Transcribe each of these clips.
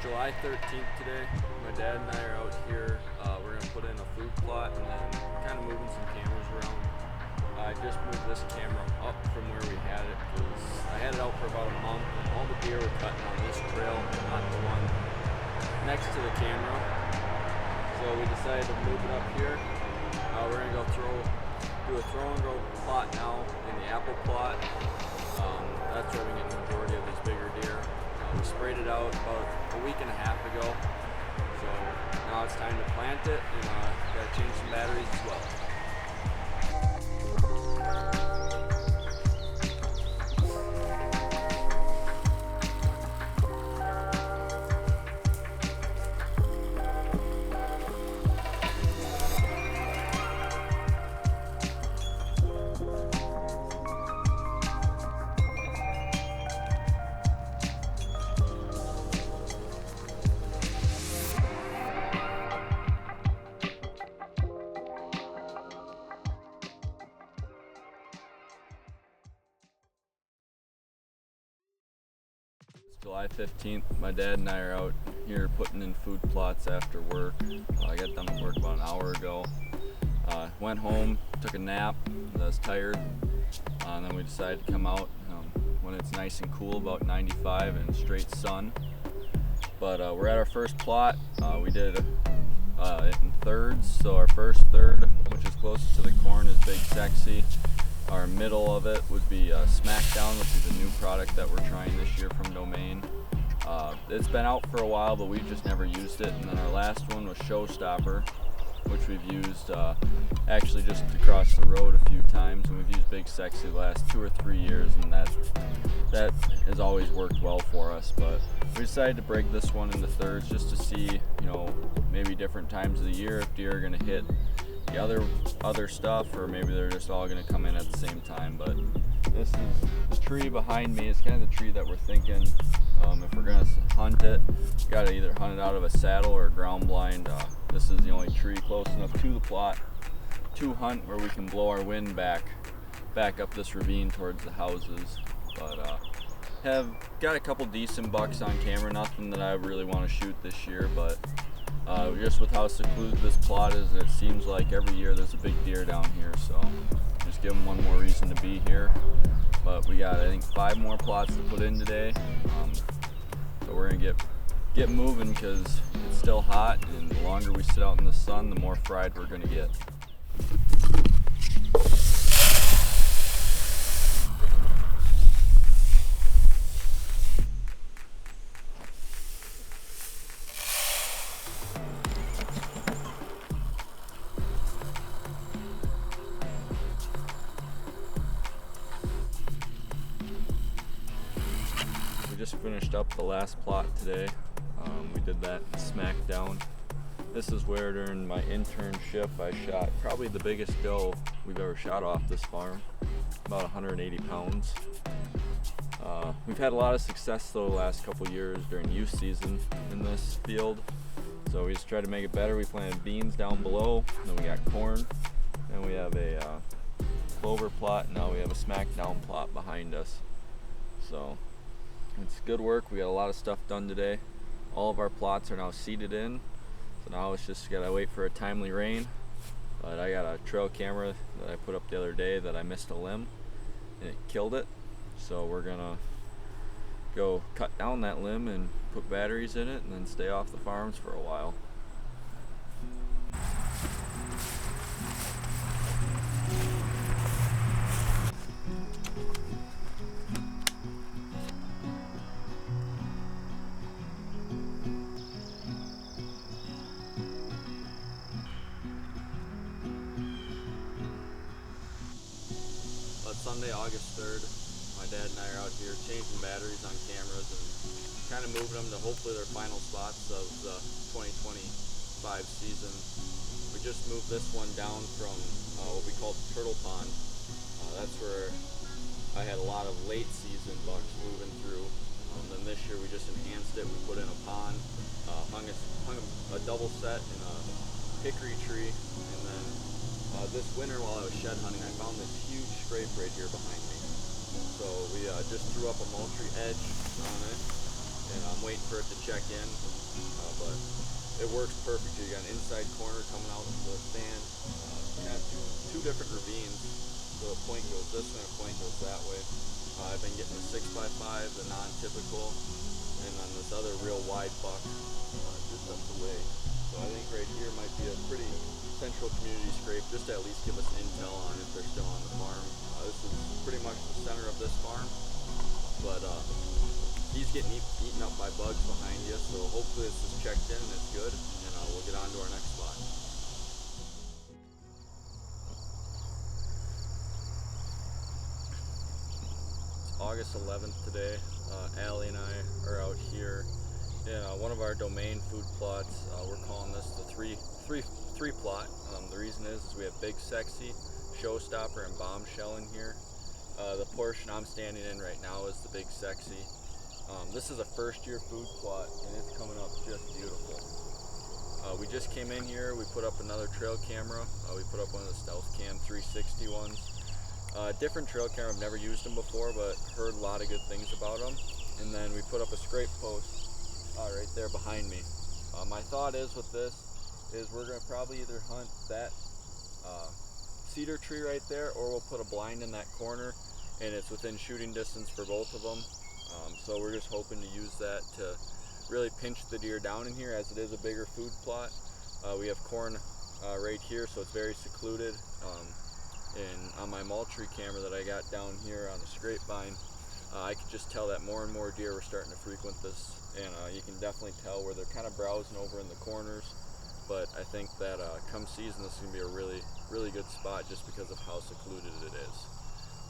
July 13th today. My dad and I are out here. We're gonna put in a food plot and then kind of moving some cameras around. I just moved this camera up from where we had it because I had it out for about a month and all the deer were cutting on this trail, not the one next to the camera. So we decided to move it up here. We're gonna go do a throw and go plot now in the apple plot. That's where we get the majority of these bigger deer. We sprayed it out about a week and a half ago, so now it's time to plant it and gotta change some batteries as well. July 15th, my dad and I are out here putting in food plots after work. I got done with work about an hour ago. Went home, took a nap, I was tired, and then we decided to come out when it's nice and cool, about 95 and straight sun. But we're at our first plot. We did it in thirds, so our first third, which is closest to the corn, is Big Sexy. Our middle of it would be Smackdown, which is a new product that we're trying this year from Domain. It's been out for a while, but we've just never used it. And then our last one was Showstopper, which we've used actually just across the road a few times. And we've used Big Sexy the last 2 or 3 years, and that has always worked well for us. But we decided to break this one into thirds just to see, maybe different times of the year if deer are going to hit the other stuff, or maybe they're just all going to come in at the same time. But this is the tree behind me. Is kind of the tree that we're thinking if we're going to hunt it, we got to either hunt it out of a saddle or a ground blind. This is the only tree close enough to the plot to hunt where we can blow our wind back up this ravine towards the houses. But have got a couple decent bucks on camera, nothing that I really want to shoot this year, but just with how secluded this plot is, it seems like every year there's a big deer down here, so just give them one more reason to be here. But we got, I think, 5 more plots to put in today, so we're gonna get moving because it's still hot, and the longer we sit out in the sun, the more fried we're gonna get. Just finished up the last plot today. We did that Smackdown. This is where during my internship I shot probably the biggest doe we've ever shot off this farm, about 180 pounds. We've had a lot of success though the last couple years during youth season in this field, so we just tried to make it better. We planted beans down below, then we got corn, and we have a clover plot, and now we have a Smackdown plot behind us. So it's good work. We got a lot of stuff done today. All of our plots are now seeded in, so now it's just gotta wait for a timely rain. But I got a trail camera that I put up the other day that I missed a limb and it killed it, so we're gonna go cut down that limb and put batteries in it and then stay off the farms for a while. Sunday, August 3rd, my dad and I are out here changing batteries on cameras and kind of moving them to hopefully their final spots of the 2025 season. We just moved this one down from what we call Turtle Pond. That's where I had a lot of late season bucks moving through. Then this year we just enhanced it. We put in a pond, hung a double set in a hickory tree, and then this winter while I was shed hunting, I found this huge scrape right here behind me. So we just threw up a mulch edge on it, and I'm waiting for it to check in, but it works perfect. You got an inside corner coming out of the stand, kind of two different ravines. So a point goes this way and a point goes that way. I've been getting the 6x5, the non-typical, and then this other real wide buck just up the way. So I think right here might be a pretty central community scrape, just to at least give us intel on if they're still on the farm. This is pretty much the center of this farm, but he's getting eaten up by bugs behind you, so hopefully this is checked in and it's good, and we'll get on to our next spot. It's August 11th today. Allie and I are out here in one of our domain food plots. We're calling this the three plot. The reason is we have Big Sexy, Showstopper, and Bombshell in here. The portion I'm standing in right now is the Big Sexy. This is a first year food plot and it's coming up just beautiful. We just came in here, we put up another trail camera. We put up one of the Stealth Cam 360 ones. Different trail camera, I've never used them before, but heard a lot of good things about them. And then we put up a scrape post right there behind me. My thought is with this is we're going to probably either hunt that cedar tree right there, or we'll put a blind in that corner, and it's within shooting distance for both of them. So we're just hoping to use that to really pinch the deer down in here, as it is a bigger food plot. We have corn right here, so it's very secluded. And on my mulch camera that I got down here on the scrape vine, I could just tell that more and more deer were starting to frequent this, and you can definitely tell where they're kind of browsing over in the corners. But I think that come season, this is going to be a really good spot just because of how secluded it is.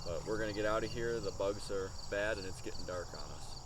But we're going to get out of here. The bugs are bad and it's getting dark on us.